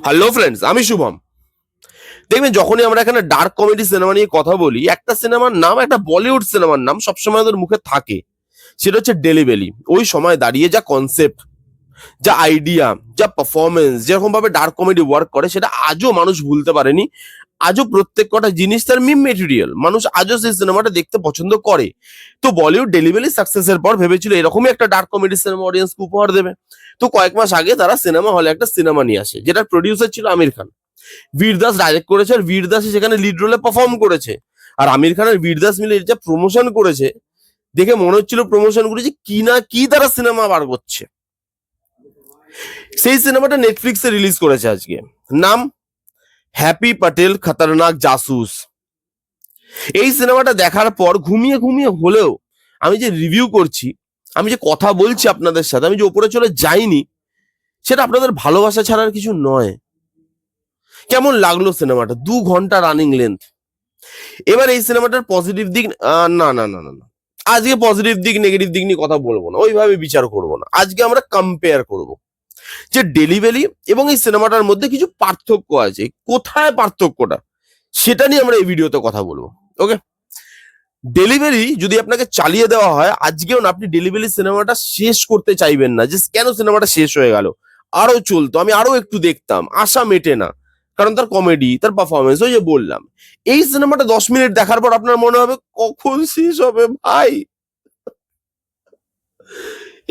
Hello friends, আমি শুভম। দেখবেন যখনই আমরা এখানে ডার্ক কমেডি সিনেমা নিয়ে কথা বলি, একটা সিনেমার নাম, একটা বলিউড সিনেমার নাম সবসময় ওদের মুখে থাকে। সেটা হচ্ছে ডেলিভেরি। ওই সময় দাঁড়িয়ে যা কনসেপ্ট, যা আইডিয়া, যা পারফরমেন্স, যেরকম ভাবে ডার্ক কমেডি ওয়ার্ক করে সেটা আজও মানুষ ভুলতে পারেনি। আজও প্রত্যেক কটা জিনিস তার মিম মেটেরিয়াল, মানুষ আজও সেই সিনেমাটা দেখতে পছন্দ করে। তো বলিউড ডেলিভারি সাকসেসের পর ভেবেছিল এরকমই একটা ডার্ক কমেডি সিনেমা অডিয়েন্সকে উপহার দেবে। তো কয়েক মাস আগে তারা সিনেমা হলে একটা সিনেমা নিয়ে আসে, যেটার প্রডিউসার ছিল আমির খান। বীর দাস ডাইরেক্ট করেছে, আর বীর দাস সেখানে লিড রোলে পারফর্ম করেছে। আর আমির খান আর বীর দাস মিলে এটা প্রমোশন করেছে, দেখে মনে হচ্ছিল প্রমোশন করেছে কি না কি তারা সিনেমা বার করছে। সেই সিনেমাটা নেটফ্লিক্সে রিলিজ করেছে আজকে। নাম হ্যাপি প্যাটেল খতরনাক জাসুস। এই সিনেমাটা দেখার পর ঘুমিয়ে ঘুমিয়ে হলেও আমি যে রিভিউ করছি, আমি যে কথা বলছি আপনাদের সাথে, আমি যে ওপরে চলে যাইনি, সেটা আপনাদের ভালোবাসা ছাড়ার কিছু নয়। কেমন লাগলো সিনেমাটা? 2 ঘন্টা রানিং লেন্থ। এবার এই সিনেমাটার পজিটিভ দিক, না না না না না, আজকে পজিটিভ দিক নেগেটিভ দিক নিয়ে কথা বলবো না, ওইভাবে বিচার করবো না। আজকে আমরা কম্পেয়ার করব যে ডেলিভারি এবং এই সিনেমাটার মধ্যে কিছু পার্থক্য আছে। কোথায় পার্থক্যটা, সেটা নিয়ে আমরা এই ভিডিওতে কথা বলবো। ওকে, ডেলিভারি যদি আপনাকে চালিয়ে দেওয়া হয় আজকেও না, আপনি ডেলিভারি সিনেমাটা শেষ করতে চাইবেন না যে কেন সিনেমাটা শেষ হয়ে গেল, আরো চলতো, আমি আরো একটু দেখতাম, আশা মেটে না। কারণ তার কমেডি, তার পারফরমেন্স, ওই যে বললাম। এই সিনেমাটা 10 মিনিট দেখার পর আপনার মনে হবে কখন শেষ হবে ভাই।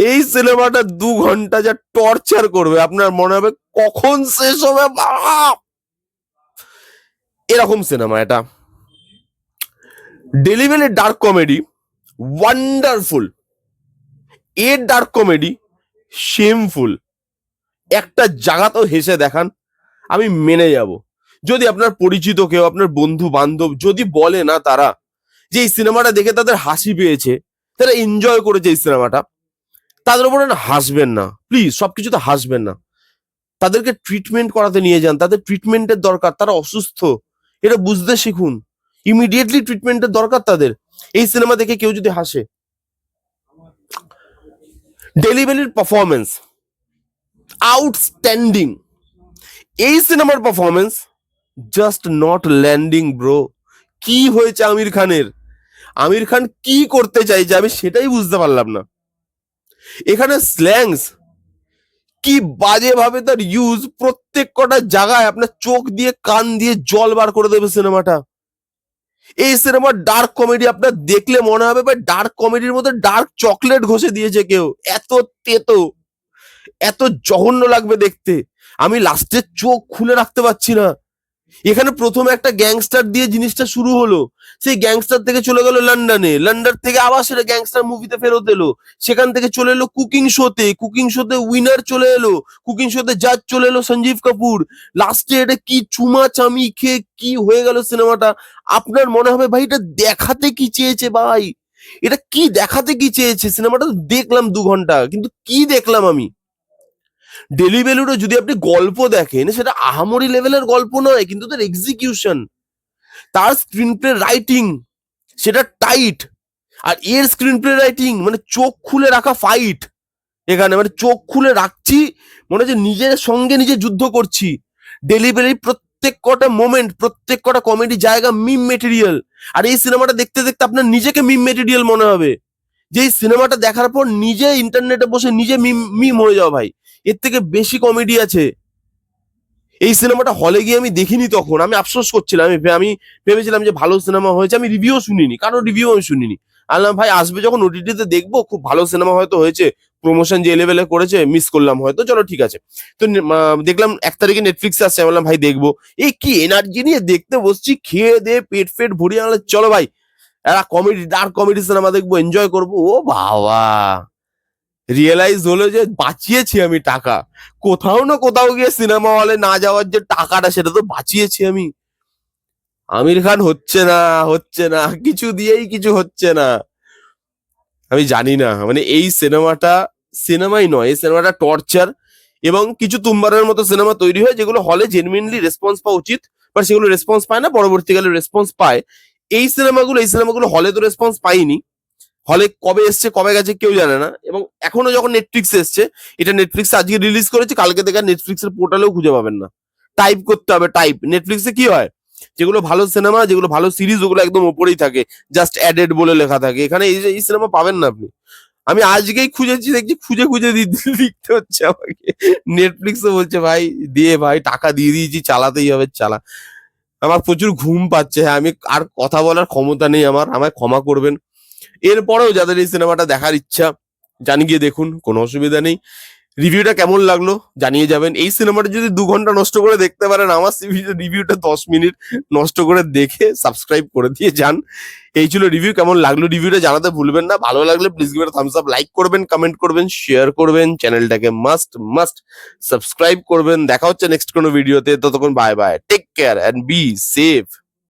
এই সিনেমাটা 2 ঘন্টা যা টর্চার করবে, আপনার মনে হবে কখন শেষ হবে বাপ। এরকম সিনেমা এটা। ডেলিভারি ডার্ক কমেডি ওয়ান্ডারফুল, এর ডার্ক কমেডি শেমফুল। একটা জায়গাতেও হেসে দেখান, আমি মেনে যাব। যদি আপনার পরিচিত কেউ, আপনার বন্ধু বান্ধব যদি বলে না তারা যে এই সিনেমাটা দেখে তাদের হাসি পেয়েছে, তারা এনজয় করেছে এই সিনেমাটা, তাদের উপরে না হাসবেন না প্লিজ, সবকিছুতে হাসবেন না। তাদেরকে ট্রিটমেন্ট করাতে নিয়ে যান, তাদের ট্রিটমেন্টের দরকার, তারা অসুস্থ, এটা বুঝতে শিখুন। ইমিডিয়েটলি ট্রিটমেন্টের দরকার তাদের। এই সিনেমা দেখে কেউ যদি হাসে, ডেলিভারির পারফরমেন্স আউটস্ট্যান্ডিং। এই সিনেমার performance just not landing bro. কি হয়েছে আমির খানের? আমির খান কি করতে চাইছে আমি সেটাই বুঝতে পারলাম না। এখানে স্ল্যাংস কি বাজে ভাবে তার ইউজ, প্রত্যেক কটা জায়গায় আপনার চোখ দিয়ে কান দিয়ে জল বার করে দেবে সিনেমাটা। এই সিনেমার ডার্ক কমেডি আপনার দেখলে মনে হবে ভাই ডার্ক কমেডির মধ্যে ডার্ক চকলেট ঘষে দিয়েছে কেউ। এত তেতো, এত জঘন্য লাগবে দেখতে, আমি লাস্টে চোখ খুলে রাখতে পারছি না। এখানে প্রথমে একটা গ্যাংস্টার দিয়ে জিনিসটা শুরু হলো, সেই গ্যাংস্টার থেকে চলে গেল লন্ডনে, লন্ডন থেকে আবার সেটা গ্যাংস্টার মুভিতে ফেরত এলো, সেখান থেকে চলে এলো কুকিং শোতে, কুকিং শোতে উইনার চলে এলো, কুকিং শোতে জাজ চলে এলো সঞ্জীব কাপুর। লাস্টে এটা কি চুমা চামি খেয়ে কি হয়ে গেল সিনেমাটা। আপনার মনে হবে ভাই এটা দেখাতে কি চেয়েছে ভাই, এটা কি দেখাতে কি চেয়েছে। সিনেমাটা দেখলাম 2 ঘন্টা, কিন্তু কি দেখলাম আমি। ডেলিভেলুরও যদি আপনি গল্প দেখেন, সেটা আহামরি লেভেলের গল্প নয়, কিন্তু তার এক্সিকিউশন, তার স্ক্রিন প্লে রাইটিং সেটা টাইট। আর এর স্ক্রিন প্লে রাইটিং মানে চোখ খুলে রাখা ফাইট। এখানে মানে চোখ খুলে রাখছি, মনে হচ্ছে নিজের সঙ্গে নিজে যুদ্ধ করছি। ডেলিভারি প্রত্যেক কটা মোমেন্ট, প্রত্যেক কটা কমেডি জায়গা মিম মেটেরিয়াল। আর এই সিনেমাটা দেখতে দেখতে আপনার নিজেকে মিম মেটেরিয়াল মনে হবে, যে এই সিনেমাটা দেখার পর নিজে ইন্টারনেটে বসে নিজে মিম মিম হয়ে যাও ভাই। এর থেকে বেশি কমেডি আছে। এই সিনেমাটা হলে গিয়ে আমি দেখিনি, তখন আমি আফসোস করছিলাম, আমি ভেবেছিলাম যে ভালো সিনেমা হয়েছে, আমি রিভিউ শুনিনি, কারো রিভিউ আমি শুনিনি। আল্লাহ ভাই আসবে যখন ওটিটিতে দেখবো, খুব ভালো সিনেমা হয়তো হয়েছে, প্রমোশন যে লেভেলে করেছে মিস করলাম হয়তো, চলো ঠিক আছে। তো দেখলাম 1 তারিখে নেটফ্লিক্সে আসছে, আমি বললাম ভাই দেখবো। এই কি এনার্জি নিয়ে দেখতে বসছি, খেয়ে দে পেট ফেট ভরিয়ে আনলে, চলো ভাই একটা কমেডি, ডার্ক কমেডি সিনেমা দেখবো, এনজয় করবো। ও বাবা, রিয়েলাইজ হলো যে বাঁচিয়েছি আমি টাকা। কোথাও না কোথাও গিয়ে সিনেমা হলে না যাওয়ার যে টাকাটা, সেটা তো বাঁচিয়েছি আমি। আমির খান হচ্ছে না, হচ্ছে না, কিছু দিয়েই কিছু হচ্ছে না। আমি জানি না, মানে এই সিনেমাটা সিনেমাই নয়, এই সিনেমাটা টর্চার। এবং কিছু তুম্বারের মতো সিনেমা তৈরি হয় যেগুলো হলে জেনুইনলি রেসপন্স পাওয়া উচিত, বাট সেগুলো রেসপন্স পায় না, পরবর্তীকালে রেসপন্স পায়। এই সিনেমাগুলো হলে তো রেসপন্স পাইনি। হলে কবে এসছে কবে গেছে কেউ জানে না। এবং এখনো যখন নেটফ্লিক্স এসছে, এটা নেটফ্লিক্স আজকে রিলিজ করেছে, কালকে থেকে নেটফ্লিক্সের পোর্টালেও খুঁজে পাবেন না। টাইপ করতে হবে, টাইপ। নেটফ্লিক্সে কি হয়, যেগুলো ভালো সিনেমা, যেগুলো ভালো সিরিজ, ওগুলো একদম ওপরেই থাকে, জাস্ট অ্যাডেড বলে লেখা থাকে। এখানে এই সিনেমা পাবেন না আপনি। আমি আজকেই খুঁজেছি, দেখছি খুঁজে খুঁজে লিখতে হচ্ছে আমাকে। নেটফ্লিক্সও বলছে ভাই দিয়ে, ভাই টাকা দিয়ে দিয়েছি, চালাতেই হবে, চালা। আমার প্রচুর ঘুম পাচ্ছে, হ্যাঁ, আমি আর কথা বলার ক্ষমতা নেই আমার, আমায় ক্ষমা করবেন। এরপরেও যাদের এই সিনেমাটা দেখার ইচ্ছা, জানি গিয়ে দেখুন, কোনো অসুবিধা নেই। রিভিউটা কেমন লাগলো জানিয়ে যাবেন। এই সিনেমাটা যদি 2 ঘন্টা নষ্ট করে দেখতে পারেন, আমার রিভিউটা 10 মিনিট নষ্ট করে দেখে সাবস্ক্রাইব করে দিয়ে যান। এই ছিল রিভিউ। কেমন লাগলো রিভিউটা জানাতে ভুলবেন না। ভালো লাগলে please give Thums up, like করবেন, কমেন্ট করবেন, শেয়ার করবেন, চ্যানেলটাকে মাস্ট মাস্ট সাবস্ক্রাইব করবেন। দেখা হচ্ছে নেক্সট কোনো ভিডিওতে, ততক্ষণ bye bye, take care and be safe.